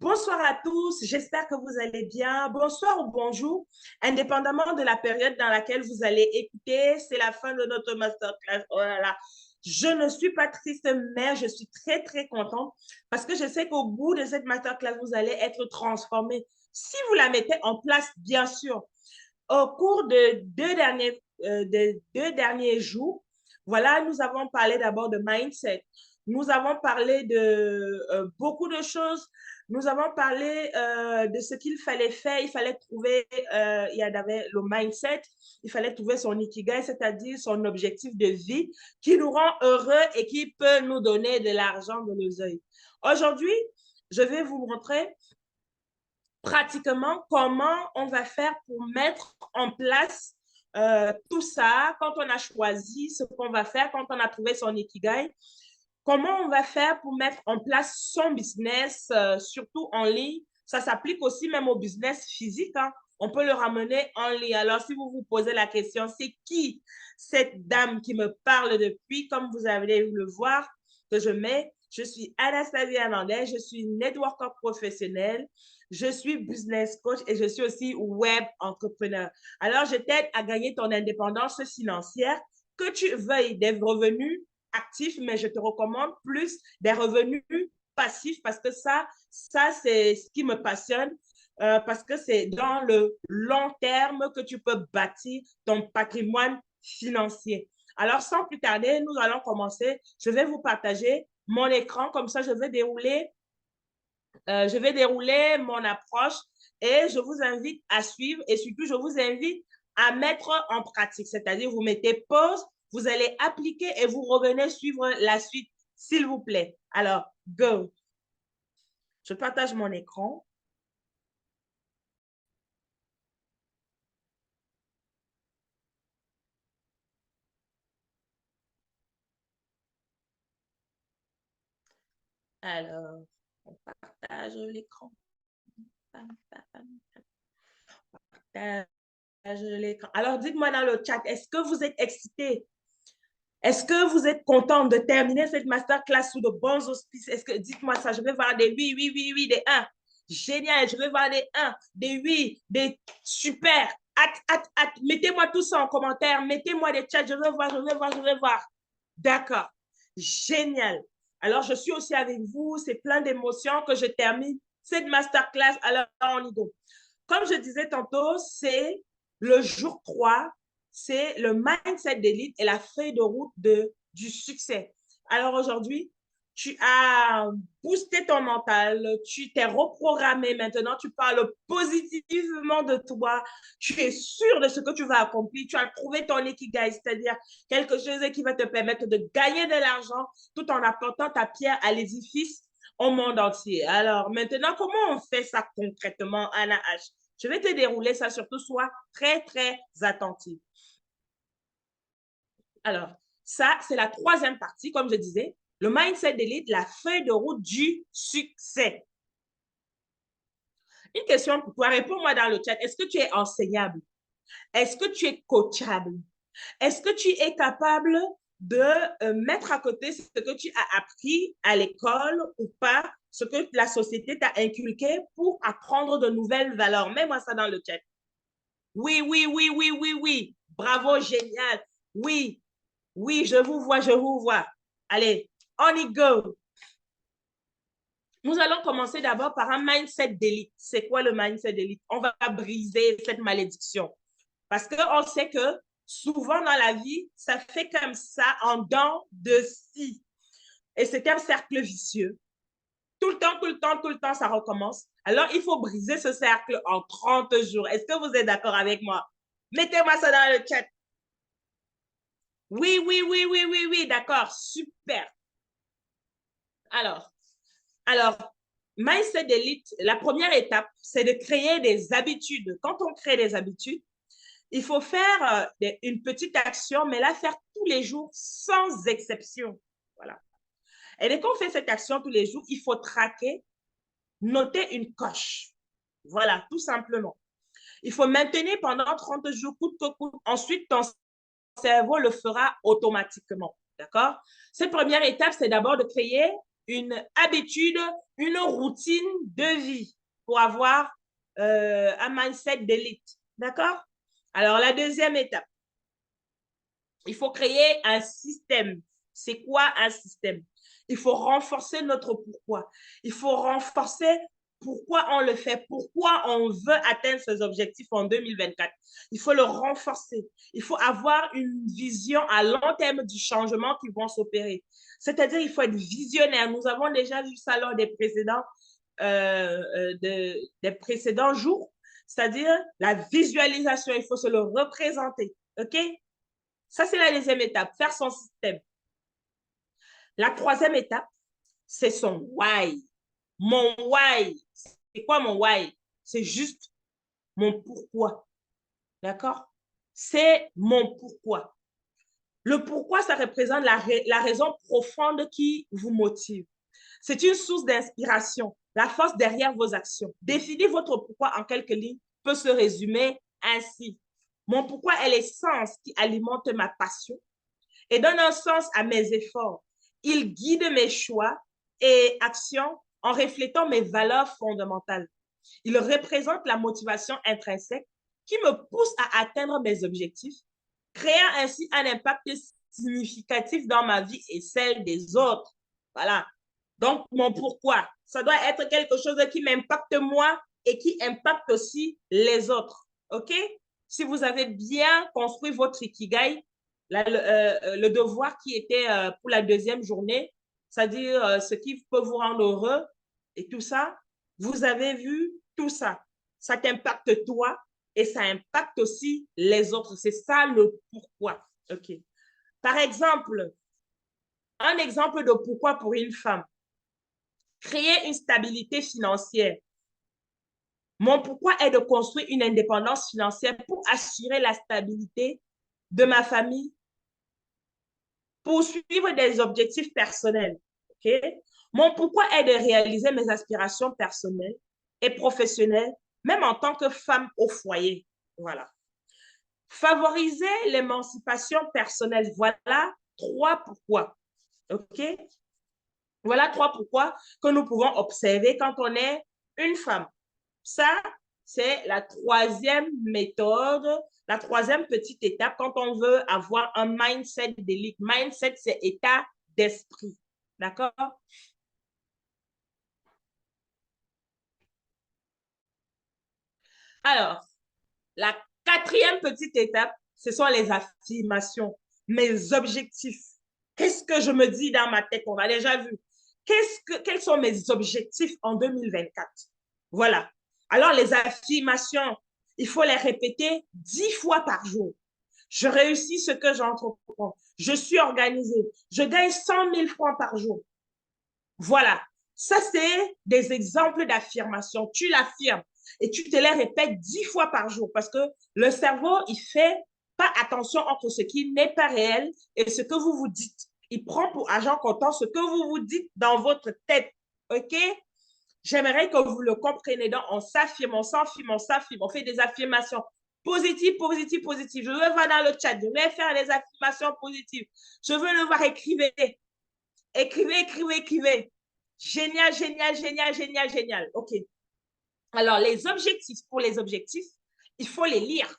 Bonsoir à tous, j'espère que vous allez bien. Bonsoir ou bonjour, indépendamment de la période dans laquelle vous allez écouter. C'est la fin de notre masterclass. Oh là là, je ne suis pas triste, mais je suis très, très contente parce que je sais qu'au bout de cette masterclass, vous allez être transformés. Si vous la mettez en place, bien sûr, au cours de deux derniers jours, voilà, nous avons parlé d'abord de mindset. Nous avons parlé de beaucoup de choses. Nous avons parlé de ce qu'il fallait faire. Il fallait trouver, il y avait le mindset, il fallait trouver son ikigai, c'est-à-dire son objectif de vie qui nous rend heureux et qui peut nous donner de l'argent de nos yeux. Aujourd'hui, je vais vous montrer pratiquement comment on va faire pour mettre en place tout ça quand on a choisi ce qu'on va faire, quand on a trouvé son ikigai. Comment on va faire pour mettre en place son business, surtout en ligne. Ça s'applique aussi même au business physique, hein. On peut le ramener en ligne. Alors, si vous vous posez la question, c'est qui cette dame qui me parle depuis, comme vous allez le voir, que je suis Anastasia Hernandez, je suis networker professionnel, je suis business coach et je suis aussi web entrepreneur. Alors, je t'aide à gagner ton indépendance financière, que tu veuilles des revenus actifs, mais je te recommande plus des revenus passifs parce que ça c'est ce qui me passionne. Parce que c'est dans le long terme que tu peux bâtir ton patrimoine financier. Alors, sans plus tarder, nous allons commencer. Je vais vous partager mon écran, comme ça, je vais dérouler mon approche et je vous invite à suivre et surtout, je vous invite à mettre en pratique, c'est-à-dire vous mettez pause, vous allez appliquer et vous revenez suivre la suite, s'il vous plaît. Alors, go. Je partage mon écran. Alors, on partage l'écran. Partage l'écran. Alors, dites-moi dans le chat, est-ce que vous êtes excités? Est-ce que vous êtes content de terminer cette masterclass sous de bons auspices? Est-ce que, dites-moi ça, je vais voir des oui, oui, oui, oui, des un. Génial, je vais voir des un, des oui, des super. Hâte, hâte, hâte. Mettez-moi tout ça en commentaire. Mettez-moi des chats. Je vais voir, je vais voir, je vais voir. D'accord. Génial. Alors, je suis aussi avec vous. C'est plein d'émotions que je termine cette masterclass. Alors, on y go. Comme je disais tantôt, c'est le jour 3, c'est le mindset d'élite et la feuille de route du succès. Alors aujourd'hui, tu as boosté ton mental, tu t'es reprogrammé maintenant, tu parles positivement de toi, tu es sûr de ce que tu vas accomplir, tu as trouvé ton ikigai, c'est-à-dire quelque chose qui va te permettre de gagner de l'argent tout en apportant ta pierre à l'édifice au monde entier. Alors maintenant, comment on fait ça concrètement, Anna H? Je vais te dérouler ça, surtout sois très, très attentif. Alors, ça, c'est la troisième partie, comme je disais, le mindset d'élite, la feuille de route du succès. Une question pour toi, réponds-moi dans le chat. Est-ce que tu es enseignable? Est-ce que tu es coachable? Est-ce que tu es capable de mettre à côté ce que tu as appris à l'école ou pas, ce que la société t'a inculqué pour apprendre de nouvelles valeurs? Mets-moi ça dans le chat. Oui, oui, oui, oui, oui, oui. Bravo, génial. Oui, oui, je vous vois, je vous vois. Allez, on y go. Nous allons commencer d'abord par un mindset d'élite. C'est quoi le mindset d'élite? On va briser cette malédiction. Parce qu'on sait que souvent dans la vie, ça fait comme ça en dents de scie. Et c'est un cercle vicieux. Tout le temps, tout le temps, tout le temps, ça recommence. Alors, il faut briser ce cercle en 30 jours. Est-ce que vous êtes d'accord avec moi? Mettez-moi ça dans le chat. Oui, oui, oui, oui, oui, oui, d'accord, super. Alors, alors, mindset d'élite, la première étape, c'est de créer des habitudes. Quand on crée des habitudes, il faut faire une petite action, mais la faire tous les jours sans exception. Voilà. Et dès qu'on fait cette action tous les jours, il faut traquer, noter une coche. Voilà, tout simplement. Il faut maintenir pendant 30 jours, coûte que coûte. Ensuite, ton cerveau le fera automatiquement. D'accord? Cette première étape, c'est d'abord de créer une habitude, une routine de vie pour avoir un mindset d'élite. D'accord? Alors, la deuxième étape, il faut créer un système. C'est quoi un système? Il faut renforcer notre pourquoi. Il faut renforcer pourquoi on le fait, pourquoi on veut atteindre ses objectifs en 2024. Il faut le renforcer. Il faut avoir une vision à long terme du changement qui vont s'opérer. C'est-à-dire, il faut être visionnaire. Nous avons déjà vu ça lors des précédents jours. C'est-à-dire, la visualisation, il faut se le représenter. OK? Ça, c'est la deuxième étape, faire son système. La troisième étape, c'est son why. Mon why, c'est quoi mon why? C'est juste mon pourquoi. D'accord? C'est mon pourquoi. Le pourquoi, ça représente la raison profonde qui vous motive. C'est une source d'inspiration, la force derrière vos actions. Définir votre pourquoi en quelques lignes peut se résumer ainsi. Mon pourquoi est l'essence qui alimente ma passion et donne un sens à mes efforts. Il guide mes choix et actions en reflétant mes valeurs fondamentales. Il représente la motivation intrinsèque qui me pousse à atteindre mes objectifs, créant ainsi un impact significatif dans ma vie et celle des autres. Voilà. Donc, mon pourquoi, ça doit être quelque chose qui m'impacte moi et qui impacte aussi les autres. OK? Si vous avez bien construit votre ikigai, le devoir qui était pour la deuxième journée, c'est-à-dire ce qui peut vous rendre heureux et tout ça, vous avez vu tout ça. Ça t'impacte toi et ça impacte aussi les autres. C'est ça le pourquoi. OK. Par exemple, un exemple de pourquoi pour une femme. Créer une stabilité financière. Mon pourquoi est de construire une indépendance financière pour assurer la stabilité de ma famille, poursuivre des objectifs personnels. Okay? Mon pourquoi est de réaliser mes aspirations personnelles et professionnelles, même en tant que femme au foyer. Voilà. Favoriser l'émancipation personnelle. Voilà trois pourquoi. OK? Voilà trois pourquoi que nous pouvons observer quand on est une femme. Ça, c'est la troisième méthode, la troisième petite étape quand on veut avoir un mindset d'élite. Mindset, c'est état d'esprit. D'accord? Alors, la quatrième petite étape, ce sont les affirmations, mes objectifs. Qu'est-ce que je me dis dans ma tête? On a déjà vu. Quels sont mes objectifs en 2024? Voilà. Alors, les affirmations, il faut les répéter 10 fois par jour. Je réussis ce que j'entreprends. Je suis organisée. Je gagne 100 000 francs par jour. Voilà. Ça, c'est des exemples d'affirmation. Tu l'affirmes et tu te les répètes 10 fois par jour parce que le cerveau, il fait pas attention entre ce qui n'est pas réel et ce que vous vous dites. Il prend pour argent comptant ce que vous vous dites dans votre tête. OK? J'aimerais que vous le compreniez. Donc, on s'affirme, on s'affirme, on s'affirme, on fait des affirmations positives, positives, positives. Je veux voir dans le chat, je vais faire des affirmations positives. Je veux le voir, écrivez. Écrivez, écrivez, écrivez. Génial, génial, génial, génial, génial. OK. Alors, les objectifs, pour les objectifs, il faut les lire.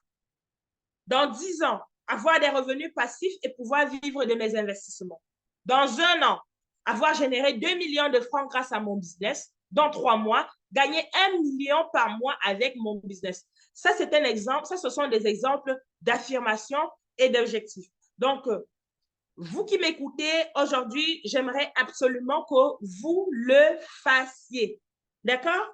Dans 10 ans, avoir des revenus passifs et pouvoir vivre de mes investissements. Dans 1 an, avoir généré 2 millions de francs grâce à mon business. Dans 3 mois, gagner 1 million par mois avec mon business. Ça, c'est un exemple. Ça, ce sont des exemples d'affirmation et d'objectifs. Donc, vous qui m'écoutez aujourd'hui, j'aimerais absolument que vous le fassiez. D'accord?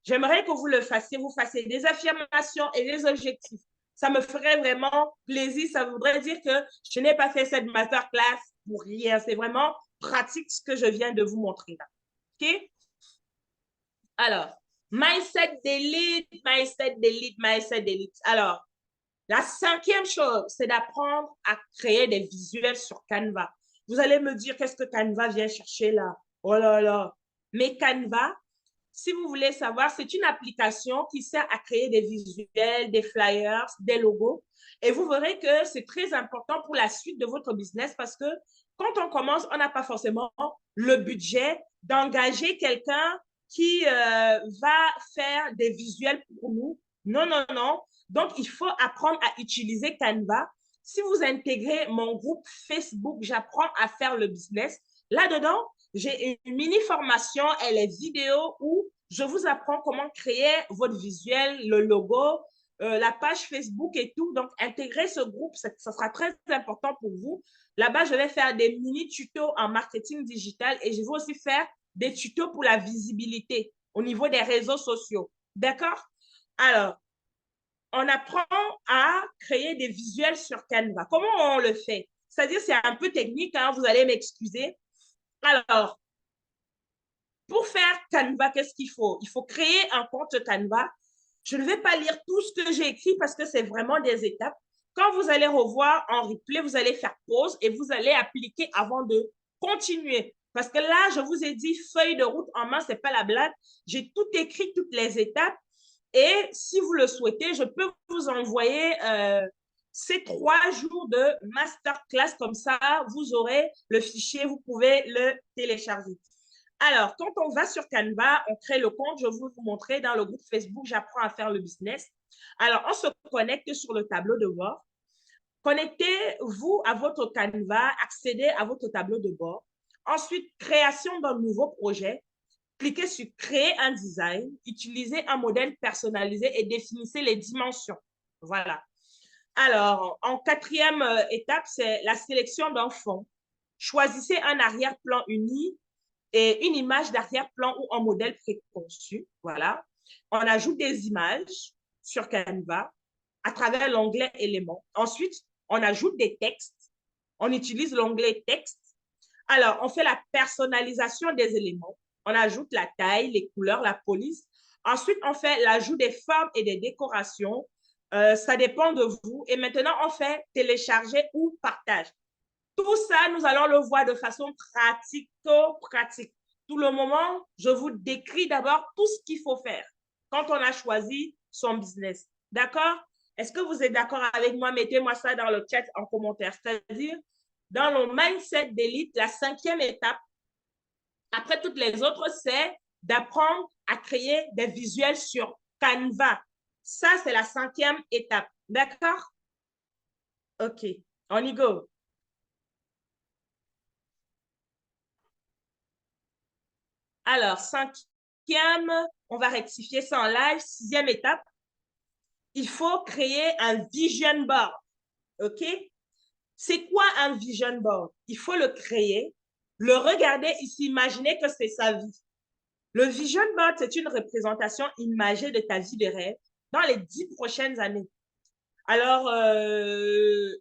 J'aimerais que vous le fassiez, vous fassiez des affirmations et des objectifs. Ça me ferait vraiment plaisir. Ça voudrait dire que je n'ai pas fait cette masterclass pour rien. C'est vraiment pratique ce que je viens de vous montrer là. OK? Alors, mindset d'élite, mindset d'élite, mindset d'élite. Alors, la cinquième chose, c'est d'apprendre à créer des visuels sur Canva. Vous allez me dire, qu'est-ce que Canva vient chercher là? Oh là là. Mais Canva, si vous voulez savoir, c'est une application qui sert à créer des visuels, des flyers, des logos. Et vous verrez que c'est très important pour la suite de votre business parce que quand on commence, on n'a pas forcément le budget d'engager quelqu'un qui va faire des visuels pour nous. Non, non, non. Donc, il faut apprendre à utiliser Canva. Si vous intégrez mon groupe Facebook, j'apprends à faire le business. Là-dedans, j'ai une mini formation, elle est vidéo où je vous apprends comment créer votre visuel, le logo, la page Facebook et tout. Donc, intégrer ce groupe, ça sera très important pour vous. Là-bas, je vais faire des mini tutos en marketing digital et je vais aussi faire des tutos pour la visibilité au niveau des réseaux sociaux. D'accord? Alors, on apprend à créer des visuels sur Canva. Comment on le fait? C'est-à-dire, c'est un peu technique, hein, vous allez m'excuser. Alors, pour faire Canva, qu'est-ce qu'il faut? Il faut créer un compte Canva. Je ne vais pas lire tout ce que j'ai écrit parce que c'est vraiment des étapes. Quand vous allez revoir en replay, vous allez faire pause et vous allez appliquer avant de continuer. Parce que là, je vous ai dit, feuille de route en main, ce n'est pas la blague. J'ai tout écrit, toutes les étapes. Et si vous le souhaitez, je peux vous envoyer ces 3 jours de masterclass. Comme ça, vous aurez le fichier, vous pouvez le télécharger. Alors, quand on va sur Canva, on crée le compte. Je vais vous montrer dans le groupe Facebook, j'apprends à faire le business. Alors, on se connecte sur le tableau de bord. Connectez-vous à votre Canva, accédez à votre tableau de bord. Ensuite, création d'un nouveau projet. Cliquez sur créer un design, utilisez un modèle personnalisé et définissez les dimensions. Voilà. Alors, en 4e étape, c'est la sélection d'un fond. Choisissez un arrière-plan uni et une image d'arrière-plan ou un modèle préconçu. Voilà. On ajoute des images sur Canva à travers l'onglet éléments. Ensuite, on ajoute des textes. On utilise l'onglet texte. Alors, on fait la personnalisation des éléments. On ajoute la taille, les couleurs, la police. Ensuite, on fait l'ajout des formes et des décorations. Ça dépend de vous. Et maintenant, on fait télécharger ou partage. Tout ça, nous allons le voir de façon pratico-pratique. Tout le moment, je vous décris d'abord tout ce qu'il faut faire quand on a choisi son business. D'accord? Est-ce que vous êtes d'accord avec moi? Mettez-moi ça dans le chat en commentaire. C'est-à-dire, dans le mindset d'élite, la 5e étape, après toutes les autres, c'est d'apprendre à créer des visuels sur Canva. Ça, c'est la 5e étape. D'accord? OK, on y go. Alors, 5e, on va rectifier ça en live. 6e étape, il faut créer un vision board. OK? C'est quoi un vision board? Il faut le créer, le regarder et s'imaginer que c'est sa vie. Le vision board, c'est une représentation imagée de ta vie de rêve dans les 10 prochaines années. Alors,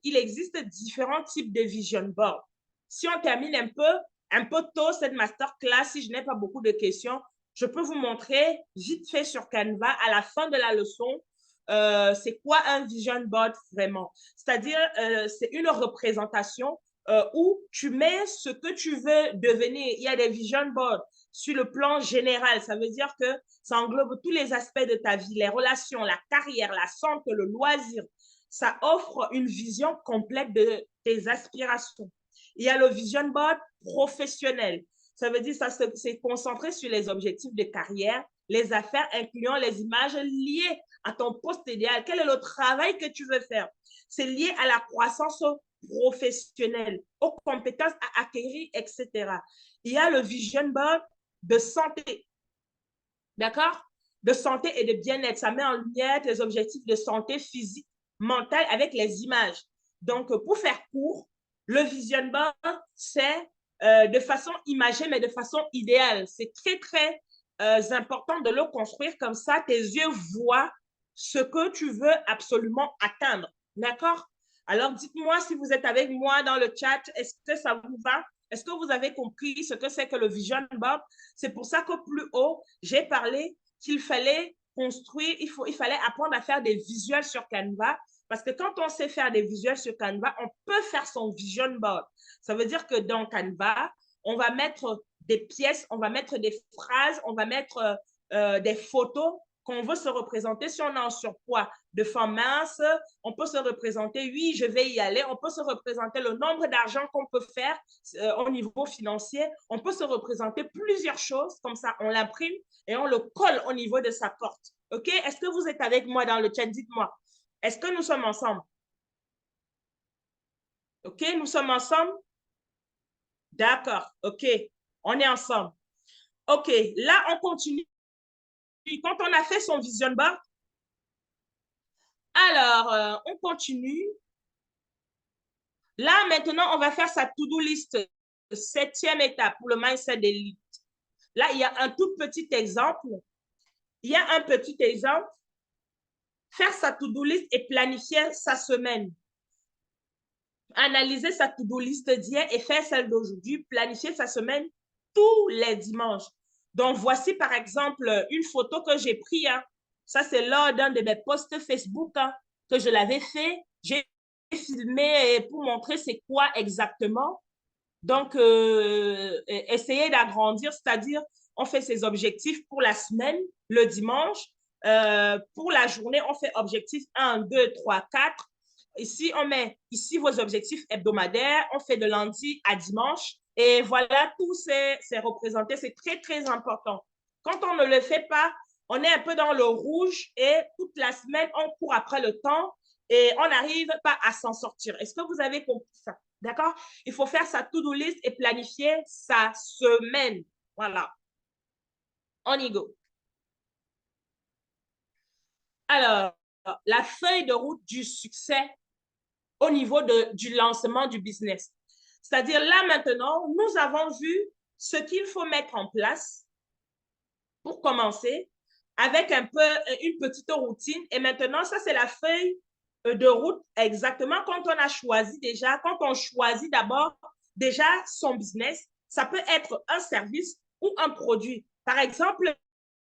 il existe différents types de vision board. Si on termine un peu tôt cette masterclass, si je n'ai pas beaucoup de questions, je peux vous montrer vite fait sur Canva à la fin de la leçon c'est quoi un vision board vraiment. C'est-à-dire, c'est une représentation où tu mets ce que tu veux devenir. Il y a des vision boards sur le plan général. Ça veut dire que ça englobe tous les aspects de ta vie, les relations, la carrière, la santé, le loisir. Ça offre une vision complète de tes aspirations. Il y a le vision board professionnel. Ça veut dire ça c'est concentré sur les objectifs de carrière, les affaires, incluant les images liées à ton poste idéal. Quel est le travail que tu veux faire? C'est lié à la croissance professionnelle, aux compétences à acquérir, etc. Il y a le vision board de santé. D'accord? De santé et de bien-être. Ça met en lumière tes objectifs de santé physique, mentale avec les images. Donc, pour faire court, le vision board, c'est de façon imagée, mais de façon idéale. C'est très, très important de le construire comme ça. Tes yeux voient ce que tu veux absolument atteindre. D'accord? Alors, dites-moi si vous êtes avec moi dans le chat, est-ce que ça vous va? Est-ce que vous avez compris ce que c'est que le vision board? C'est pour ça que plus haut, j'ai parlé qu'il fallait construire, il fallait apprendre à faire des visuels sur Canva. Parce que quand on sait faire des visuels sur Canva, on peut faire son vision board. Ça veut dire que dans Canva, on va mettre des pièces, on va mettre des phrases, on va mettre des photos qu'on veut se représenter. Si on est en surpoids de femme mince, on peut se représenter, oui, je vais y aller. On peut se représenter le nombre d'argent qu'on peut faire au niveau financier. On peut se représenter plusieurs choses, comme ça, on l'imprime et on le colle au niveau de sa porte. OK? Est-ce que vous êtes avec moi dans le chat? Dites-moi. Est-ce que nous sommes ensemble? OK? Nous sommes ensemble? D'accord. OK. On est ensemble. OK. Là, on continue. Quand on a fait son vision board, alors, on continue. Là, maintenant, on va faire sa to-do list. Septième étape pour le mindset d'élite. Là, il y a un tout petit exemple. Il y a un petit exemple. Faire sa to-do list et planifier sa semaine. Analyser sa to-do list d'hier et faire celle d'aujourd'hui. Planifier sa semaine tous les dimanches. Donc, voici par exemple une photo que j'ai prise. Hein. Ça, c'est lors d'un de mes posts Facebook hein, que je l'avais fait. J'ai filmé pour montrer c'est quoi exactement. Donc, essayer d'agrandir, c'est-à-dire, on fait ses objectifs pour la semaine, le dimanche. Pour la journée, on fait objectif 1, 2, 3, 4. Ici, on met ici vos objectifs hebdomadaires. On fait de lundi à dimanche. Et voilà, tout c'est représenté. C'est très, très important. Quand on ne le fait pas, on est un peu dans le rouge et toute la semaine, on court après le temps et on n'arrive pas à s'en sortir. Est-ce que vous avez compris ça? D'accord? Il faut faire sa to-do list et planifier sa semaine. Voilà. On y go. Alors, la feuille de route du succès au niveau du lancement du business. C'est-à-dire là maintenant, nous avons vu ce qu'il faut mettre en place pour commencer avec un peu une petite routine. Et maintenant, ça, c'est la feuille de route exactement quand on a choisi déjà, quand on choisit d'abord déjà son business, ça peut être un service ou un produit. Par exemple,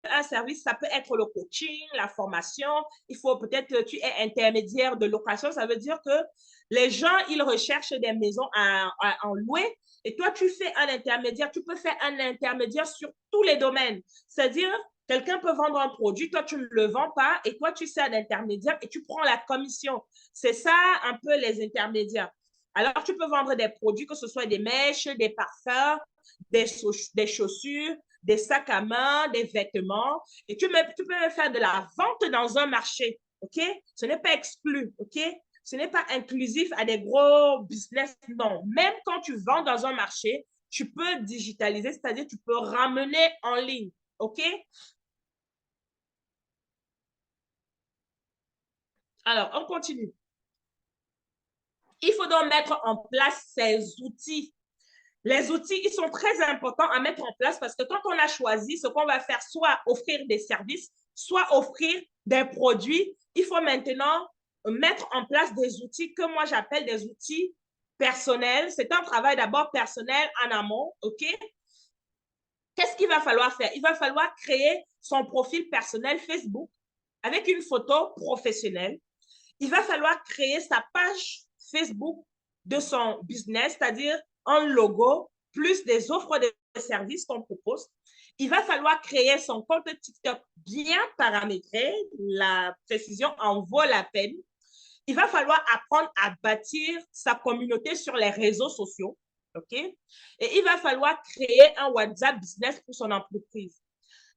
un service, ça peut être le coaching, la formation. Il faut peut-être que tu es intermédiaire de location. Ça veut dire que les gens, ils recherchent des maisons en louer. Et toi, tu fais un intermédiaire. Tu peux faire un intermédiaire sur tous les domaines. C'est-à-dire, quelqu'un peut vendre un produit, toi, tu ne le vends pas. Et toi, tu sers d'intermédiaire et tu prends la commission. C'est ça, un peu, les intermédiaires. Alors, tu peux vendre des produits, que ce soit des mèches, des parfums, des chaussures, des sacs à main, des vêtements. Et tu peux même faire de la vente dans un marché. OK? Ce n'est pas exclu. OK? Ce n'est pas inclusif à des gros business. Non. Même quand tu vends dans un marché, tu peux digitaliser, c'est-à-dire tu peux ramener en ligne. OK? Alors, on continue. Il faut donc mettre en place ces outils. Les outils, ils sont très importants à mettre en place parce que quand on a choisi ce qu'on va faire, soit offrir des services, soit offrir des produits, il faut maintenant mettre en place des outils que moi j'appelle des outils personnels. C'est un travail d'abord personnel en amont, OK? Qu'est-ce qu'il va falloir faire? Il va falloir créer son profil personnel Facebook avec une photo professionnelle. Il va falloir créer sa page Facebook de son business, c'est-à-dire un logo, plus des offres de services qu'on propose. Il va falloir créer son compte TikTok bien paramétré. La précision en vaut la peine. Il va falloir apprendre à bâtir sa communauté sur les réseaux sociaux. OK? Et il va falloir créer un WhatsApp business pour son entreprise.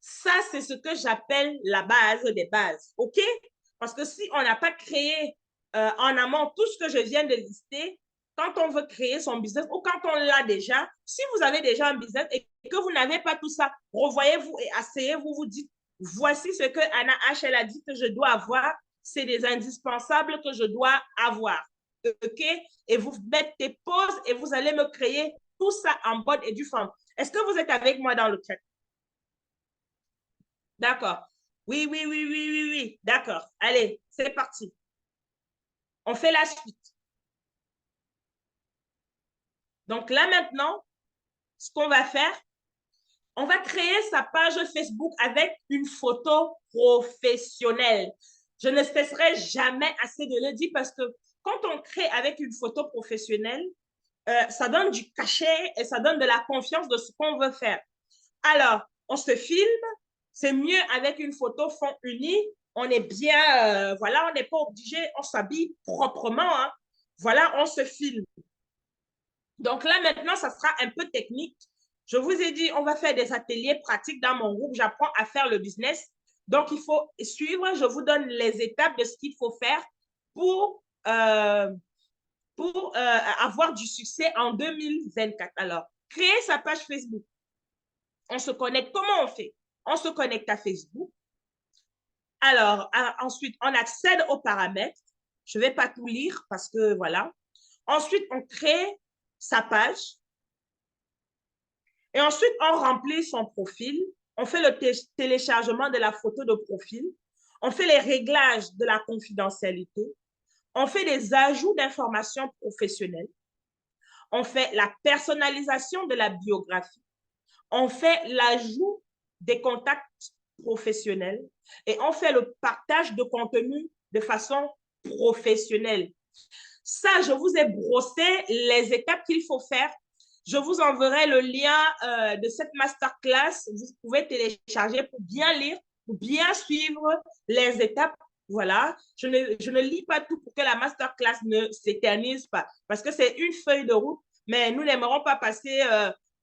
Ça, c'est ce que j'appelle la base des bases. OK? Parce que si on n'a pas créé en amont tout ce que je viens de lister, quand on veut créer son business ou quand on l'a déjà, si vous avez déjà un business et que vous n'avez pas tout ça, revoyez-vous et asseyez-vous, vous dites, voici ce que Anna H. Elle a dit que je dois avoir, c'est des indispensables que je dois avoir. OK? Et vous mettez pause et vous allez me créer tout ça en bonne et due forme. Est-ce que vous êtes avec moi dans le chat? D'accord. Oui, oui, oui, oui, oui, oui. D'accord. Allez, c'est parti. On fait la suite. Donc là maintenant, ce qu'on va faire, on va créer sa page Facebook avec une photo professionnelle. Je ne cesserai jamais assez de le dire parce que quand on crée avec une photo professionnelle, ça donne du cachet et ça donne de la confiance de ce qu'on veut faire. Alors, on se filme. C'est mieux avec une photo fond uni. On est bien, voilà, on n'est pas obligé, on s'habille proprement. Hein. Voilà, on se filme. Donc là, maintenant, ça sera un peu technique. Je vous ai dit, on va faire des ateliers pratiques dans mon groupe. J'apprends à faire le business. Donc, il faut suivre. Je vous donne les étapes de ce qu'il faut faire pour, avoir du succès en 2024. Alors, créer sa page Facebook. On se connecte. Comment on fait? On se connecte à Facebook. Alors, ensuite, on accède aux paramètres. Je ne vais pas tout lire parce que voilà. Ensuite, on crée sa page. Et ensuite, on remplit son profil. On fait le téléchargement de la photo de profil. On fait les réglages de la confidentialité. On fait des ajouts d'informations professionnelles. On fait la personnalisation de la biographie. On fait l'ajout des contacts professionnels et on fait le partage de contenu de façon professionnelle. Ça, je vous ai brossé les étapes qu'il faut faire. Je vous enverrai le lien de cette masterclass. Vous pouvez télécharger pour bien lire, pour bien suivre les étapes. Voilà, je ne lis pas tout pour que la masterclass ne s'éternise pas, parce que c'est une feuille de route, mais nous n'aimerons pas passer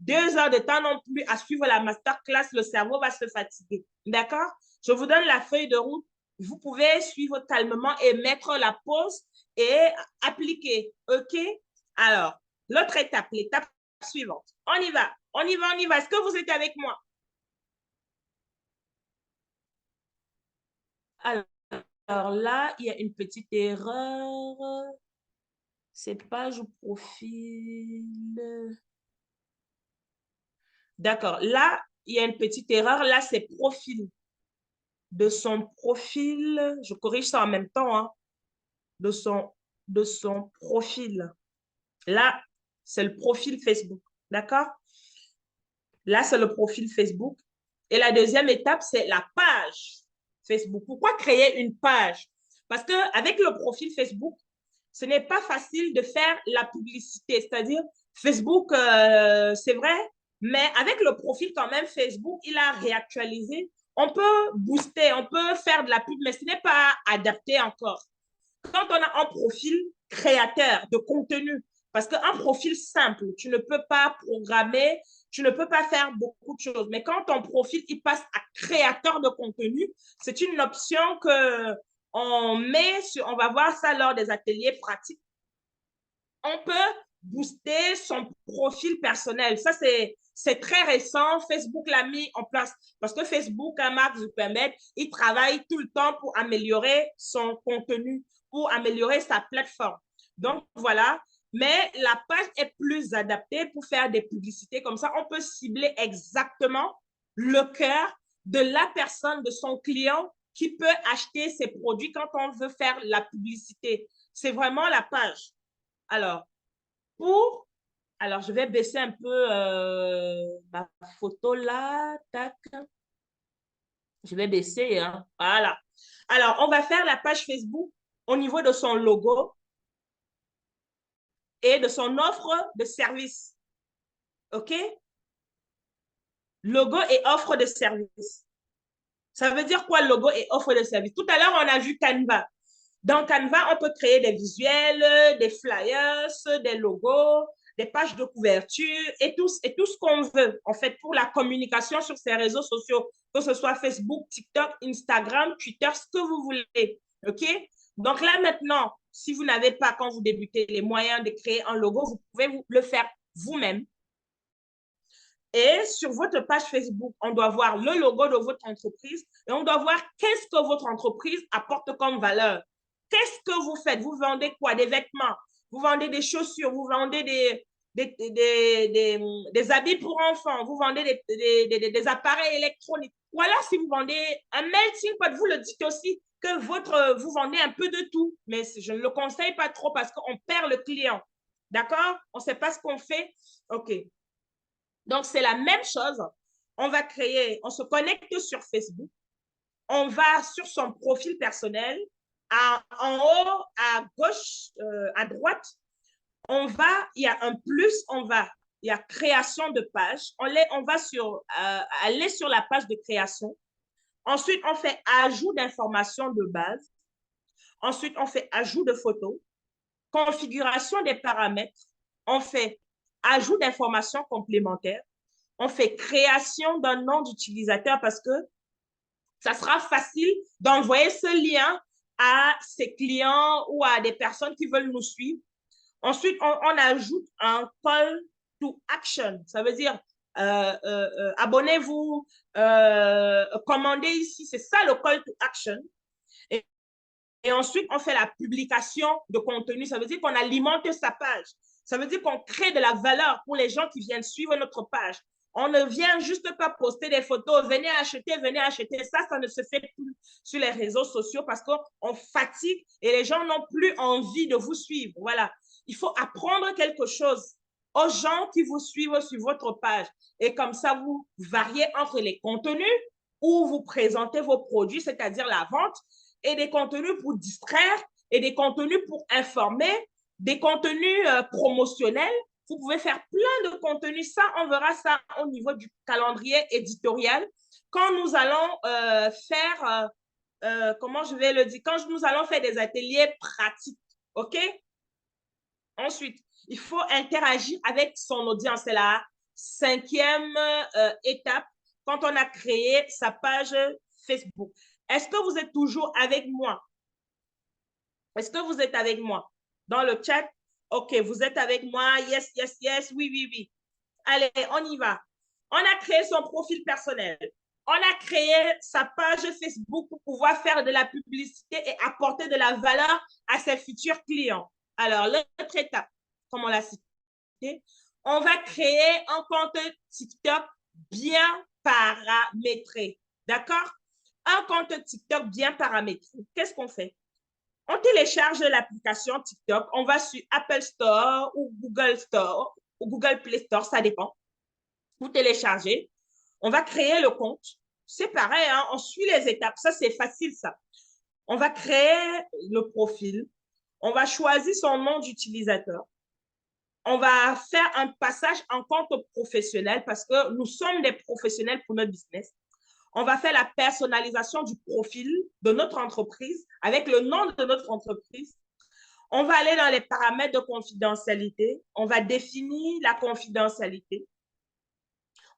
2 heures de temps non plus à suivre la masterclass, le cerveau va se fatiguer. D'accord? Je vous donne la feuille de route. Vous pouvez suivre calmement et mettre la pause et appliquer. OK? Alors, l'autre étape, l'étape suivante. On y va, on y va, on y va. Est-ce que vous êtes avec moi? Alors là, il y a une petite erreur. C'est page ou profil. D'accord. Là, il y a une petite erreur. Là, c'est profil. De son profil, je corrige ça en même temps, hein, de son profil. Là, c'est le profil Facebook. D'accord? Là, c'est le profil Facebook. Et la deuxième étape, c'est la page Facebook. Pourquoi créer une page? Parce qu'avec le profil Facebook, ce n'est pas facile de faire la publicité. C'est-à-dire, Facebook, c'est vrai, mais avec le profil quand même, Facebook, il a réactualisé. On peut booster, on peut faire de la pub, mais ce n'est pas adapté encore. Quand on a un profil créateur de contenu, parce qu'un profil simple, tu ne peux pas programmer, tu ne peux pas faire beaucoup de choses. Mais quand ton profil il passe à créateur de contenu, c'est une option que on va voir ça lors des ateliers pratiques. On peut booster son profil personnel. Ça, c'est très récent. Facebook l'a mis en place parce que Facebook, à Mark Zuckerberg, il travaille tout le temps pour améliorer son contenu, pour améliorer sa plateforme. Donc, voilà. Mais la page est plus adaptée pour faire des publicités. Comme ça, on peut cibler exactement le cœur de la personne, de son client qui peut acheter ses produits quand on veut faire la publicité. C'est vraiment la page. Alors, je vais baisser un peu ma photo là. Tac. Je vais baisser. Hein. Voilà. Alors, on va faire la page Facebook au niveau de son logo et de son offre de service. OK? Logo et offre de service. Ça veut dire quoi, logo et offre de service? Tout à l'heure, on a vu Canva. Dans Canva, on peut créer des visuels, des flyers, des logos, des pages de couverture et tout ce qu'on veut, en fait, pour la communication sur ces réseaux sociaux, que ce soit Facebook, TikTok, Instagram, Twitter, ce que vous voulez. OK? Donc là, maintenant, si vous n'avez pas, quand vous débutez, les moyens de créer un logo, vous pouvez le faire vous-même. Et sur votre page Facebook, on doit voir le logo de votre entreprise et on doit voir qu'est-ce que votre entreprise apporte comme valeur. Qu'est-ce que vous faites? Vous vendez quoi? Des vêtements, vous vendez des chaussures, vous vendez des habits pour enfants, vous vendez des appareils électroniques. Voilà, si vous vendez un melting pot, vous le dites aussi que vous vendez un peu de tout. Mais je ne le conseille pas trop parce qu'on perd le client. D'accord? On ne sait pas ce qu'on fait. OK. Donc, c'est la même chose. On se connecte sur Facebook, on va sur son profil personnel, en haut, à gauche, à droite, il y a un plus, il y a création de page. On va aller sur la page de création. Ensuite, on fait ajout d'informations de base. Ensuite, on fait ajout de photos, configuration des paramètres. On fait ajout d'informations complémentaires. On fait création d'un nom d'utilisateur parce que ça sera facile d'envoyer ce lien à ses clients ou à des personnes qui veulent nous suivre. Ensuite, on ajoute un call to action. Ça veut dire abonnez-vous, commandez ici. C'est ça le call to action. Et ensuite, on fait la publication de contenu. Ça veut dire qu'on alimente sa page. Ça veut dire qu'on crée de la valeur pour les gens qui viennent suivre notre page. On ne vient juste pas poster des photos, venez acheter, venez acheter. Ça ne se fait plus sur les réseaux sociaux parce qu'on fatigue et les gens n'ont plus envie de vous suivre. Voilà. Il faut apprendre quelque chose aux gens qui vous suivent sur votre page. Et comme ça, vous variez entre les contenus où vous présentez vos produits, c'est-à-dire la vente, et des contenus pour distraire, et des contenus pour informer, des contenus promotionnels. Vous pouvez faire plein de contenus. Ça, on verra ça au niveau du calendrier éditorial. Quand nous allons faire, comment je vais le dire, quand nous allons faire des ateliers pratiques, OK? Ensuite, il faut interagir avec son audience. C'est la 5e étape quand on a créé sa page Facebook. Est-ce que vous êtes toujours avec moi? Est-ce que vous êtes avec moi? Dans le chat, OK, vous êtes avec moi. Yes, yes, yes. Oui, oui, oui. Allez, on y va. On a créé son profil personnel. On a créé sa page Facebook pour pouvoir faire de la publicité et apporter de la valeur à ses futurs clients. Alors, l'autre étape, comme on l'a cité, on va créer un compte TikTok bien paramétré. D'accord? Un compte TikTok bien paramétré. Qu'est-ce qu'on fait? On télécharge l'application TikTok, on va sur Apple Store ou Google Store ou Google Play Store, ça dépend. Vous téléchargez, on va créer le compte. C'est pareil, hein, on suit les étapes. Ça, c'est facile, ça. On va créer le profil. On va choisir son nom d'utilisateur. On va faire un passage en compte professionnel parce que nous sommes des professionnels pour notre business. On va faire la personnalisation du profil de notre entreprise avec le nom de notre entreprise. On va aller dans les paramètres de confidentialité. On va définir la confidentialité.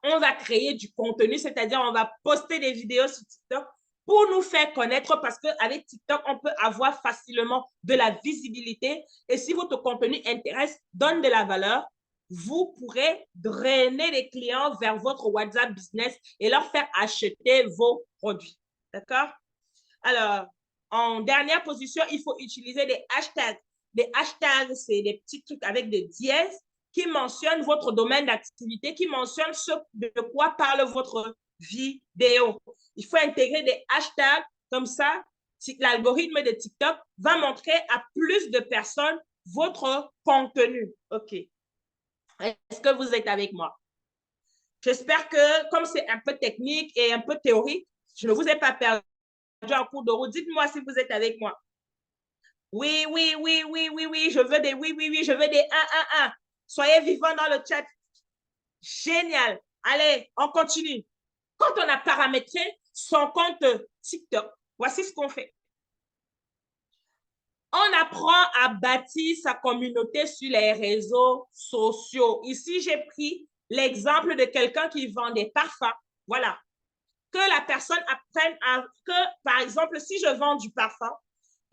On va créer du contenu, c'est-à-dire on va poster des vidéos sur TikTok pour nous faire connaître parce qu'avec TikTok, on peut avoir facilement de la visibilité. Et si votre contenu intéresse, donne de la valeur, vous pourrez drainer les clients vers votre WhatsApp Business et leur faire acheter vos produits. D'accord? Alors, en dernière position, il faut utiliser des hashtags. Des hashtags, c'est des petits trucs avec des dièses qui mentionnent votre domaine d'activité, qui mentionnent ce de quoi parle votre vidéo. Il faut intégrer des hashtags comme ça. L'algorithme de TikTok va montrer à plus de personnes votre contenu. OK. Est-ce que vous êtes avec moi? J'espère que, comme c'est un peu technique et un peu théorique, je ne vous ai pas perdu en cours de route. Dites-moi si vous êtes avec moi. Oui, oui, oui, oui, oui, oui, je veux des oui, oui, oui, je veux des 1. Soyez vivants dans le chat. Génial. Allez, on continue. Quand on a paramétré son compte TikTok, voici ce qu'on fait. On apprend à bâtir sa communauté sur les réseaux sociaux. Ici, j'ai pris l'exemple de quelqu'un qui vend des parfums. Voilà. Que la personne apprenne à... Que, par exemple, si je vends du parfum,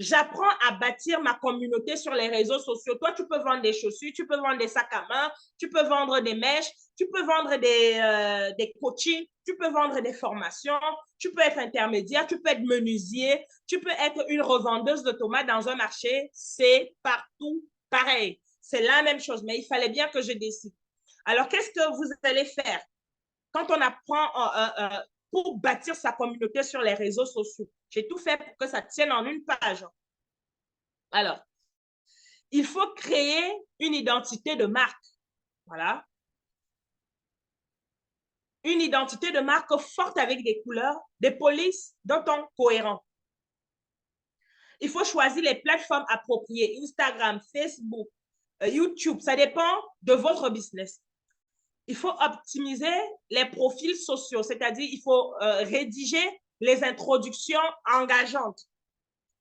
j'apprends à bâtir ma communauté sur les réseaux sociaux. Toi, tu peux vendre des chaussures, tu peux vendre des sacs à main, tu peux vendre des mèches, tu peux vendre des coachings, tu peux vendre des formations, tu peux être intermédiaire, tu peux être menuisier, tu peux être une revendeuse de tomates dans un marché. C'est partout pareil. C'est la même chose, mais il fallait bien que je décide. Alors, qu'est-ce que vous allez faire quand on apprend pour bâtir sa communauté sur les réseaux sociaux? J'ai tout fait pour que ça tienne en une page. Alors, il faut créer une identité de marque. Voilà. Une identité de marque forte avec des couleurs, des polices d'un ton cohérent. Il faut choisir les plateformes appropriées, Instagram, Facebook, YouTube. Ça dépend de votre business. Il faut optimiser les profils sociaux, c'est-à-dire il faut rédiger les introductions engageantes.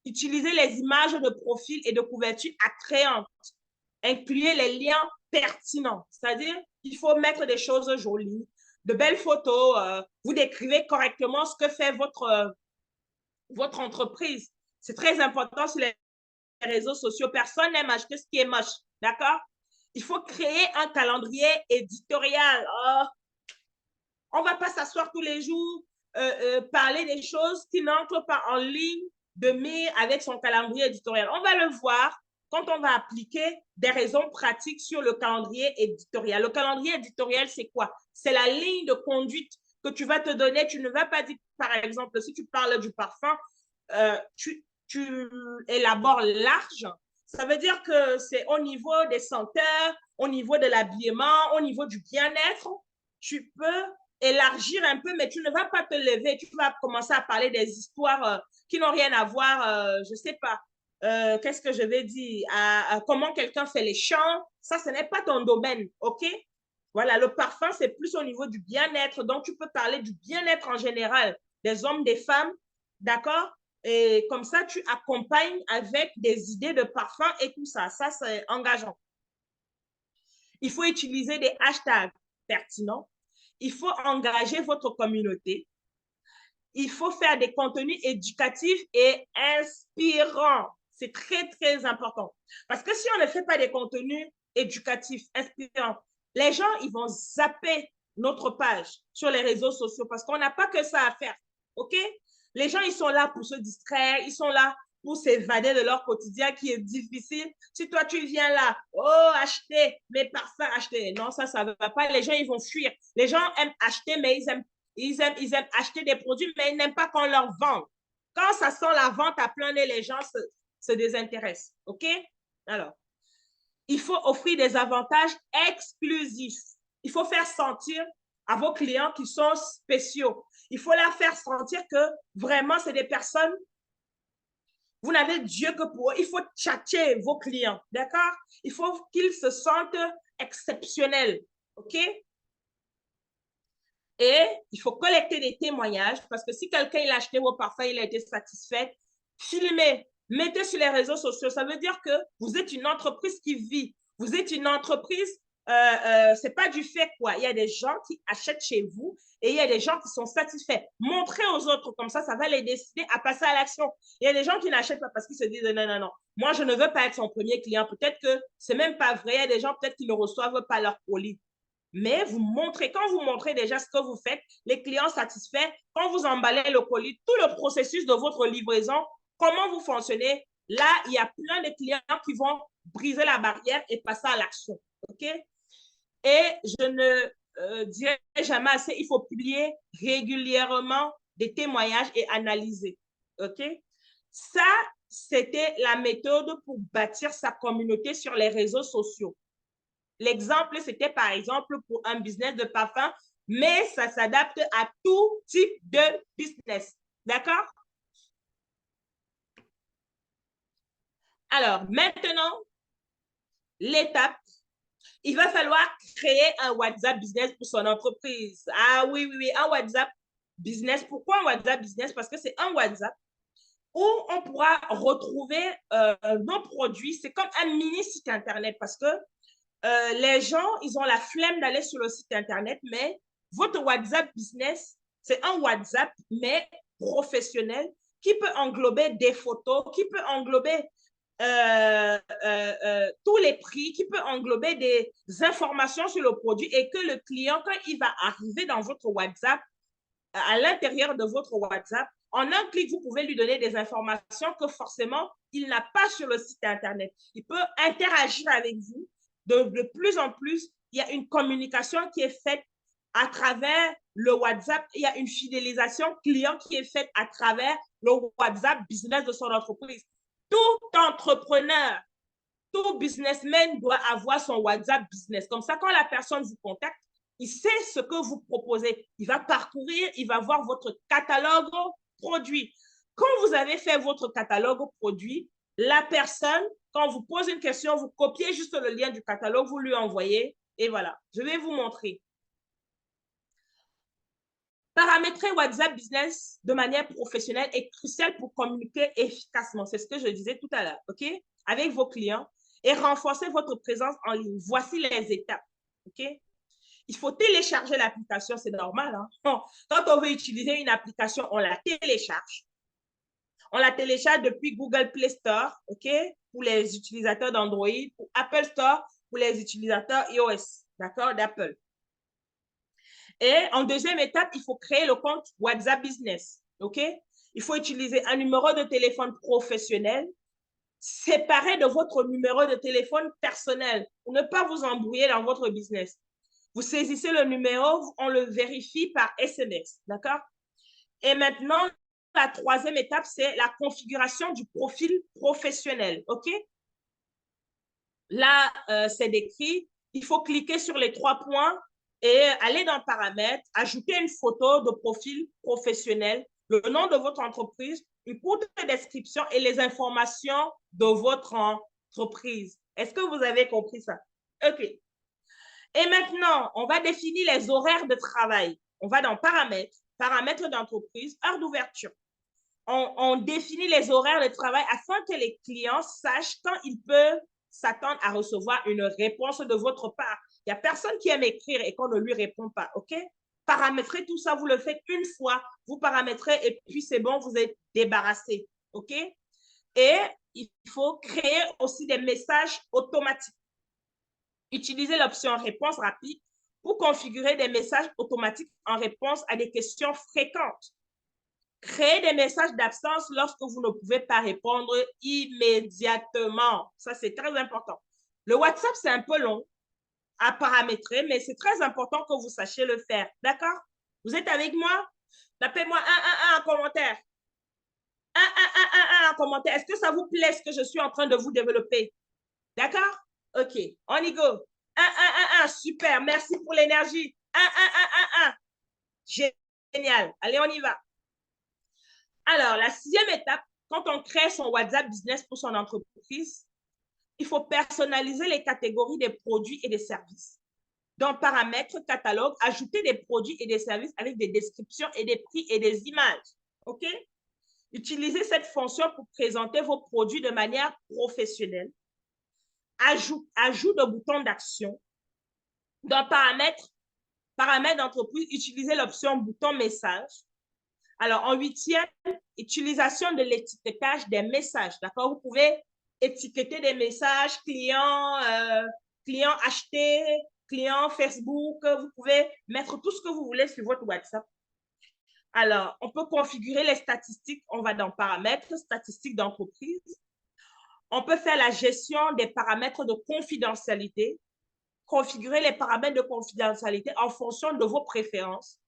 Utilisez les images de profil et de couverture attrayantes. Incluez les liens pertinents. C'est-à-dire, il faut mettre des choses jolies, de belles photos. Vous décrivez correctement ce que fait votre entreprise. C'est très important sur les réseaux sociaux. Personne n'aime acheter ce qui est moche. D'accord? Il faut créer un calendrier éditorial. On ne va pas s'asseoir tous les jours, parler des choses qui n'entrent pas en ligne de mire avec son calendrier éditorial. On va le voir quand on va appliquer des raisons pratiques sur le calendrier éditorial. Le calendrier éditorial, c'est quoi? C'est la ligne de conduite que tu vas te donner. Tu ne vas pas dire, par exemple, si tu parles du parfum, tu élabores large. Ça veut dire que c'est au niveau des senteurs, au niveau de l'habillement, au niveau du bien-être. Tu peux élargir un peu, mais tu ne vas pas te lever. Tu vas commencer à parler des histoires qui n'ont rien à voir, je ne sais pas, qu'est-ce que je vais dire, comment quelqu'un fait les chants. Ça, ce n'est pas ton domaine, OK? Voilà, le parfum, c'est plus au niveau du bien-être. Donc, tu peux parler du bien-être en général, des hommes, des femmes, d'accord? Et comme ça, tu accompagnes avec des idées de parfum et tout ça. Ça, c'est engageant. Il faut utiliser des hashtags pertinents. Il faut engager votre communauté. Il faut faire des contenus éducatifs et inspirants. C'est très, très important. Parce que si on ne fait pas des contenus éducatifs, inspirants, les gens, ils vont zapper notre page sur les réseaux sociaux parce qu'on n'a pas que ça à faire. OK? Les gens, ils sont là pour se distraire, ils sont là pour s'évader de leur quotidien qui est difficile. Si toi, tu viens là, oh, acheter mes parfums, acheter. Non, ça ne va pas. Les gens, ils vont fuir. Les gens aiment acheter, mais ils aiment acheter des produits, mais ils n'aiment pas qu'on leur vende. Quand ça sent la vente à plein nez, les gens se désintéressent. OK? Alors, il faut offrir des avantages exclusifs. Il faut faire sentir à vos clients qui sont spéciaux. Il faut leur faire sentir que vraiment, c'est des personnes, vous n'avez Dieu que pour eux. Il faut tchatcher vos clients, d'accord? Il faut qu'ils se sentent exceptionnels, OK? Et il faut collecter des témoignages parce que si quelqu'un il a acheté vos parfums, il a été satisfait, filmez, mettez sur les réseaux sociaux. Ça veut dire que vous êtes une entreprise qui vit. Vous êtes une entreprise, c'est pas du fait quoi. Il y a des gens qui achètent chez vous et il y a des gens qui sont satisfaits. Montrez aux autres comme ça va les décider à passer à l'action. Il y a des gens qui n'achètent pas parce qu'ils se disent non, non, non. Moi, je ne veux pas être son premier client. Peut-être que c'est même pas vrai. Il y a des gens peut-être qui ne reçoivent pas leur colis. Mais vous montrez, quand vous montrez déjà ce que vous faites, les clients satisfaits, quand vous emballez le colis, tout le processus de votre livraison, comment vous fonctionnez, là, il y a plein de clients qui vont briser la barrière et passer à l'action. OK? Et je ne dirai jamais assez, il faut publier régulièrement des témoignages et analyser. OK? Ça, c'était la méthode pour bâtir sa communauté sur les réseaux sociaux. L'exemple, c'était par exemple pour un business de parfum, mais ça s'adapte à tout type de business. D'accord? Alors, maintenant, l'étape, il va falloir créer un WhatsApp business pour son entreprise. Ah oui, oui, oui, un WhatsApp business. Pourquoi un WhatsApp business? Parce que c'est un WhatsApp où on pourra retrouver nos produits. C'est comme un mini site Internet parce que les gens, ils ont la flemme d'aller sur le site Internet, mais votre WhatsApp business, c'est un WhatsApp, mais professionnel, qui peut englober des photos, qui peut englober tous les prix, qui peut englober des informations sur le produit et que le client, quand il va arriver dans votre WhatsApp, à l'intérieur de votre WhatsApp, en un clic, vous pouvez lui donner des informations que forcément, il n'a pas sur le site Internet. Il peut interagir avec vous de plus en plus. Il y a une communication qui est faite à travers le WhatsApp. Il y a une fidélisation client qui est faite à travers le WhatsApp business de son entreprise. Tout entrepreneur, tout businessman doit avoir son WhatsApp business. Comme ça, quand la personne vous contacte, il sait ce que vous proposez. Il va parcourir, il va voir votre catalogue produit. Quand vous avez fait votre catalogue produit, la personne, quand vous pose une question, vous copiez juste le lien du catalogue, vous lui envoyez et voilà. Je vais vous montrer. Paramétrer WhatsApp Business de manière professionnelle est crucial pour communiquer efficacement. C'est ce que je disais tout à l'heure, OK? Avec vos clients et renforcer votre présence en ligne. Voici les étapes, OK? Il faut télécharger l'application, c'est normal. Hein? Quand on veut utiliser une application, on la télécharge. On la télécharge depuis Google Play Store, OK? Pour les utilisateurs d'Android, ou Apple Store pour les utilisateurs iOS, d'accord, d'Apple. Et en deuxième étape, il faut créer le compte WhatsApp Business, OK? Il faut utiliser un numéro de téléphone professionnel séparé de votre numéro de téléphone personnel pour ne pas vous embrouiller dans votre business. Vous saisissez le numéro, on le vérifie par SMS, d'accord? Et maintenant, la troisième étape, c'est la configuration du profil professionnel, OK? Là, c'est décrit. Il faut cliquer sur les 3 points et aller dans Paramètres, ajouter une photo de profil professionnel, le nom de votre entreprise, une courte description et les informations de votre entreprise. Est-ce que vous avez compris ça? OK. Et maintenant, on va définir les horaires de travail. On va dans Paramètres, Paramètres d'entreprise, heure d'ouverture. On définit les horaires de travail afin que les clients sachent quand ils peuvent s'attendre à recevoir une réponse de votre part. Il n'y a personne qui aime écrire et qu'on ne lui répond pas, OK? Paramétrer tout ça, vous le faites une fois, vous paramétrez et puis c'est bon, vous êtes débarrassé, OK? Et il faut créer aussi des messages automatiques. Utilisez l'option réponse rapide pour configurer des messages automatiques en réponse à des questions fréquentes. Créer des messages d'absence lorsque vous ne pouvez pas répondre immédiatement. Ça, c'est très important. Le WhatsApp, c'est un peu long à paramétrer, mais c'est très important que vous sachiez le faire. D'accord? Vous êtes avec moi? Tapez-moi 1 en commentaire. 1 en commentaire. Est-ce que ça vous plaît ce que je suis en train de vous développer? D'accord? OK. On y go. 1. Super. Merci pour l'énergie. 1. Génial. Allez, on y va. Alors, la 6e étape, quand on crée son WhatsApp Business pour son entreprise, il faut personnaliser les catégories des produits et des services. Dans Paramètres, catalogue, ajouter des produits et des services avec des descriptions et des prix et des images. OK? Utilisez cette fonction pour présenter vos produits de manière professionnelle. Ajout de boutons d'action. Dans Paramètres d'entreprise, utilisez l'option bouton message. Alors, en 8e, utilisation de l'étiquetage des messages, d'accord? Vous pouvez étiqueter des messages clients, clients achetés, clients Facebook, vous pouvez mettre tout ce que vous voulez sur votre WhatsApp. Alors, on peut configurer les statistiques, on va dans Paramètres, statistiques d'entreprise. On peut faire la gestion des paramètres de confidentialité, configurer les paramètres de confidentialité en fonction de vos préférences.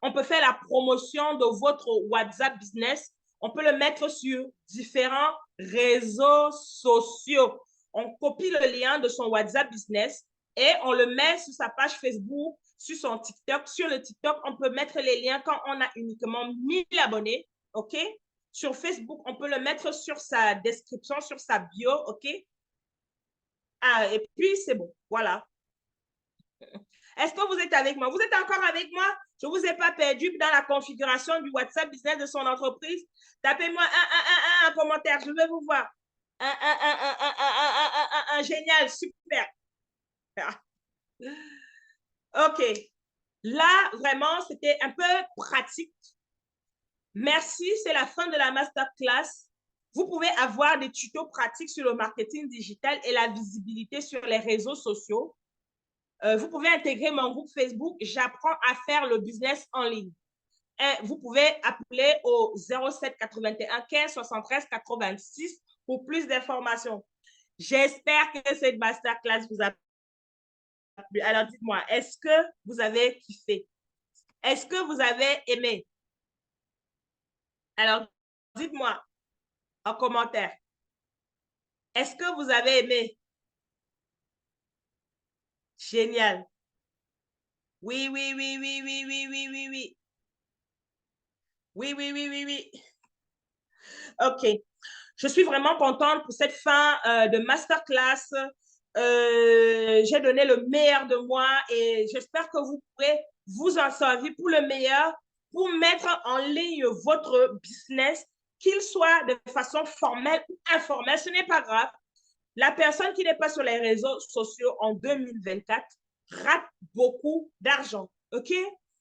On peut faire la promotion de votre WhatsApp Business. On peut le mettre sur différents réseaux sociaux. On copie le lien de son WhatsApp Business et on le met sur sa page Facebook, sur son TikTok. Sur le TikTok, on peut mettre les liens quand on a uniquement 1000 abonnés, OK? Sur Facebook, on peut le mettre sur sa description, sur sa bio, OK? Ah, et puis, c'est bon, voilà. Est-ce que vous êtes avec moi? Vous êtes encore avec moi? Je ne vous ai pas perdu dans la configuration du WhatsApp Business de son entreprise. Tapez-moi un commentaire, je veux vous voir. Génial, super. OK. Là, vraiment, c'était un peu pratique. Merci, c'est la fin de la masterclass. Vous pouvez avoir des tutos pratiques sur le marketing digital et la visibilité sur les réseaux sociaux. Vous pouvez intégrer mon groupe Facebook. J'apprends à faire le business en ligne. Et vous pouvez appeler au 07 81 15 73 86 pour plus d'informations. J'espère que cette masterclass vous a plu. Alors, dites-moi, est-ce que vous avez kiffé? Est-ce que vous avez aimé? Alors, dites-moi en commentaire. Est-ce que vous avez aimé? Génial. Oui, oui, oui, oui, oui, oui, oui, oui, oui. Oui, oui, oui, oui, oui. OK. Je suis vraiment contente pour cette fin de masterclass. J'ai donné le meilleur de moi et j'espère que vous pourrez vous en servir pour le meilleur, pour mettre en ligne votre business, qu'il soit de façon formelle ou informelle. Ce n'est pas grave. La personne qui n'est pas sur les réseaux sociaux en 2024 rate beaucoup d'argent. OK?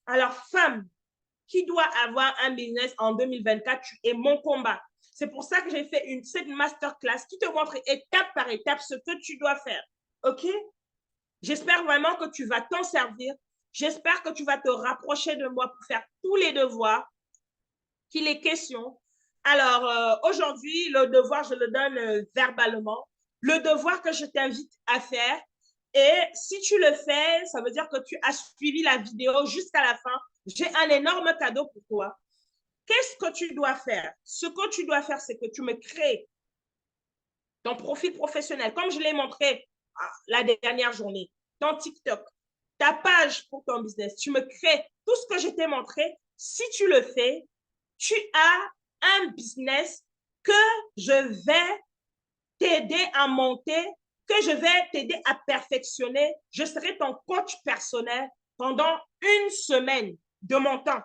Alors, femme qui doit avoir un business en 2024, tu es mon combat. C'est pour ça que j'ai fait cette masterclass qui te montre étape par étape ce que tu dois faire. OK? J'espère vraiment que tu vas t'en servir. J'espère que tu vas te rapprocher de moi pour faire tous les devoirs qu'il est question. Alors, aujourd'hui, le devoir, je le donne verbalement. Le devoir que je t'invite à faire. Et si tu le fais, ça veut dire que tu as suivi la vidéo jusqu'à la fin. J'ai un énorme cadeau pour toi. Qu'est-ce que tu dois faire? Ce que tu dois faire, c'est que tu me crées ton profil professionnel, comme je l'ai montré la dernière journée, ton TikTok, ta page pour ton business. Tu me crées tout ce que je t'ai montré. Si tu le fais, tu as un business que je vais t'aider à monter, que je vais t'aider à perfectionner. Je serai ton coach personnel pendant une semaine de mon temps.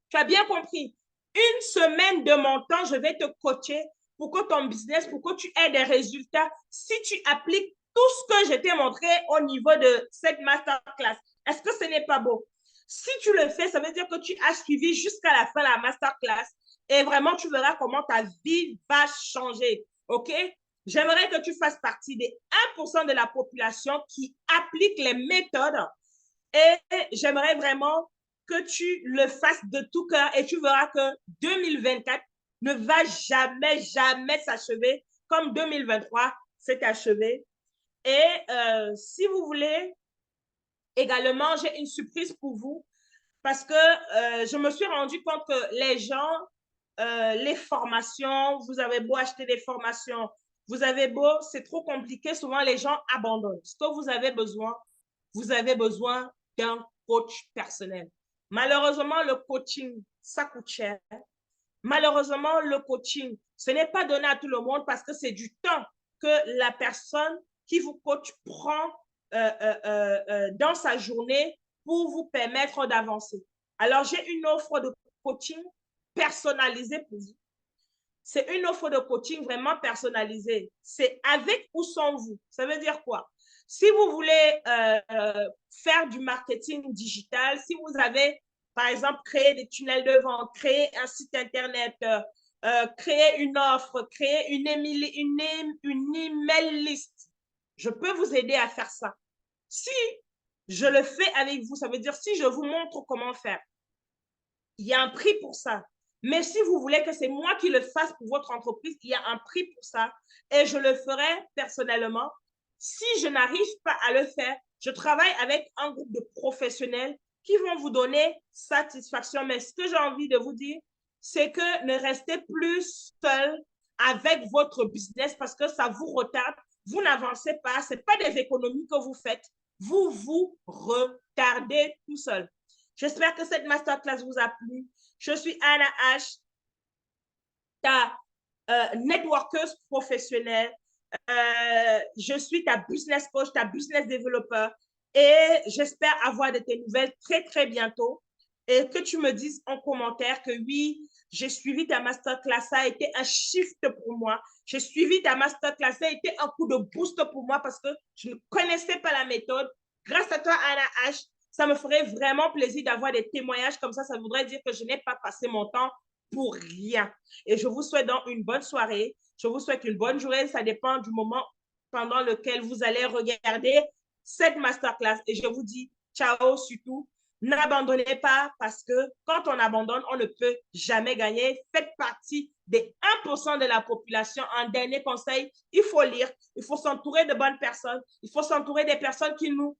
Tu as bien compris. Une semaine de mon temps, je vais te coacher pour que ton business, pour que tu aies des résultats si tu appliques tout ce que je t'ai montré au niveau de cette masterclass. Est-ce que ce n'est pas beau? Si tu le fais, ça veut dire que tu as suivi jusqu'à la fin la masterclass et vraiment, tu verras comment ta vie va changer. OK? J'aimerais que tu fasses partie des 1% de la population qui applique les méthodes et j'aimerais vraiment que tu le fasses de tout cœur et tu verras que 2024 ne va jamais, jamais s'achever comme 2023 s'est achevé. Et si vous voulez, également, j'ai une surprise pour vous parce que je me suis rendu compte que les gens, les formations, vous avez beau acheter des formations, vous avez beau, c'est trop compliqué, souvent les gens abandonnent. Ce que vous avez besoin d'un coach personnel. Malheureusement, le coaching, ça coûte cher. Malheureusement, le coaching, ce n'est pas donné à tout le monde parce que c'est du temps que la personne qui vous coach prend dans sa journée pour vous permettre d'avancer. Alors, j'ai une offre de coaching personnalisée pour vous. C'est une offre de coaching vraiment personnalisée. C'est avec ou sans vous. Ça veut dire quoi? Si vous voulez faire du marketing digital, si vous avez, par exemple, créé des tunnels de vente, créer un site Internet, créer une offre, créer une email list, je peux vous aider à faire ça. Si je le fais avec vous, ça veut dire si je vous montre comment faire. Il y a un prix pour ça. Mais si vous voulez que c'est moi qui le fasse pour votre entreprise, il y a un prix pour ça. Et je le ferai personnellement. Si je n'arrive pas à le faire, je travaille avec un groupe de professionnels qui vont vous donner satisfaction. Mais ce que j'ai envie de vous dire, c'est que ne restez plus seul avec votre business parce que ça vous retarde. Vous n'avancez pas. Ce n'est pas des économies que vous faites. Vous vous retardez tout seul. J'espère que cette masterclass vous a plu. Je suis Anna H, ta networkeuse professionnelle. Je suis ta business coach, ta business développeur. Et j'espère avoir de tes nouvelles très, très bientôt. Et que tu me dises en commentaire que oui, j'ai suivi ta masterclass, ça a été un shift pour moi. J'ai suivi ta masterclass, ça a été un coup de boost pour moi parce que je ne connaissais pas la méthode. Grâce à toi, Anna H, ça me ferait vraiment plaisir d'avoir des témoignages comme ça. Ça voudrait dire que je n'ai pas passé mon temps pour rien. Et je vous souhaite donc une bonne soirée. Je vous souhaite une bonne journée. Ça dépend du moment pendant lequel vous allez regarder cette masterclass. Et je vous dis ciao surtout. N'abandonnez pas parce que quand on abandonne, on ne peut jamais gagner. Faites partie des 1% de la population. Un dernier conseil, il faut lire. Il faut s'entourer de bonnes personnes. Il faut s'entourer des personnes qui nous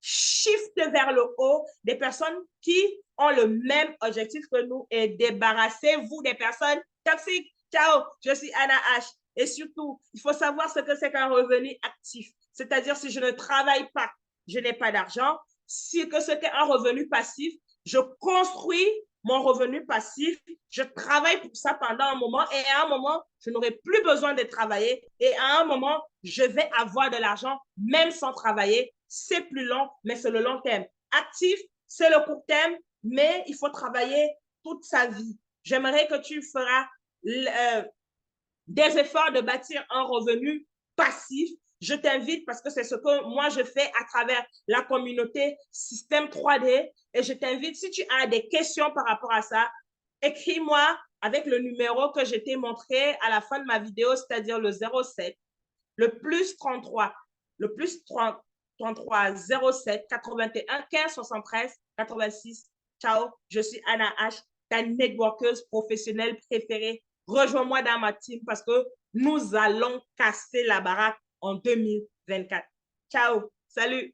shift vers le haut, des personnes qui ont le même objectif que nous et débarrassez-vous des personnes toxiques. Ciao, je suis Anna H. Et surtout, il faut savoir ce que c'est qu'un revenu actif. C'est-à-dire, si je ne travaille pas, je n'ai pas d'argent. Si que ce qu'est un revenu passif, je construis mon revenu passif, je travaille pour ça pendant un moment et à un moment, je n'aurai plus besoin de travailler et à un moment, je vais avoir de l'argent même sans travailler. C'est plus long, mais c'est le long terme. actif, c'est le court terme, mais il faut travailler toute sa vie. J'aimerais que tu feras des efforts de bâtir un revenu passif. Je t'invite parce que c'est ce que moi je fais à travers la communauté Système 3D et je t'invite, si tu as des questions par rapport à ça, écris-moi avec le numéro que je t'ai montré à la fin de ma vidéo, c'est-à-dire le 07, le plus 33, le plus 33 07 81 15 73 86. Ciao, je suis Anna H, ta networkeuse professionnelle préférée. Rejoins-moi dans ma team parce que nous allons casser la baraque en 2024. Ciao, salut.